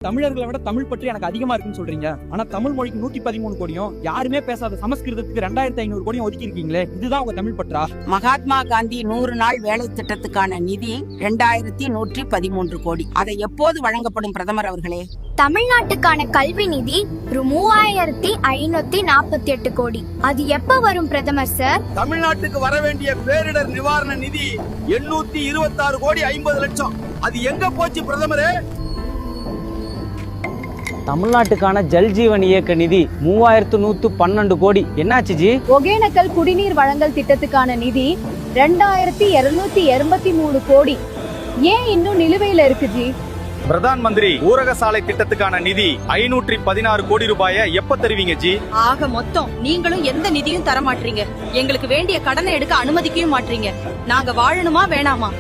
தமிழர்களை விட தமிழ் பற்றி எனக்கு அதிகமா இருக்குன்னு சொல்றீங்க. ஆனா தமிழ் மொழிக்கு 113 கோடியும் யாருமே பேசாத சமஸ்கிருதத்துக்கு 2500 கோடியும் ஒதுக்கி இருக்கீங்களே, இதுதான் உங்க தமிழ் பற்றா? மகாத்மா காந்தி 100 நாள் வேலை திட்டத்துக்கான நிதி 2113 கோடி. அதை எப்போது வழங்கப்படும் பிரதமர் அவர்களே? தமிழ்நாட்டுக்கான கல்வி நிதி 3548 கோடி. அது எப்ப வரும் பிரதமர் சார்? தமிழ்நாட்டுக்கு வர வேண்டிய பேரிடர் நிவாரண நிதி 826 கோடி 50 லட்சம். அது எங்க போச்சு பிரதமரே? தமிழ்நாட்டுக்கான ஜல் ஜீவன் இயக்க நிதி 3112 கோடி. என்னாச்சு ஜி? ஒகேனக்கல் குடிநீர் வழங்கல் திட்டத்துக்கான நிதி 2283 கோடி. ஏன் இன்னும் நிலுவையில இருக்கு ஜி? பிரதான் மந்திரி ஊரக சாலை திட்டத்துக்கான நிதி 516 கோடி ரூபாயை எப்ப தருவீங்க ஜி? ஆக மொத்தம் நீங்களும் எந்த நிதியும் தர மாட்டீங்க. எங்களுக்கு வேண்டிய கடனை எடுக்க அனுமதிக்கவும் மாட்டீங்க. நாங்க வாழணுமா வேணாமா?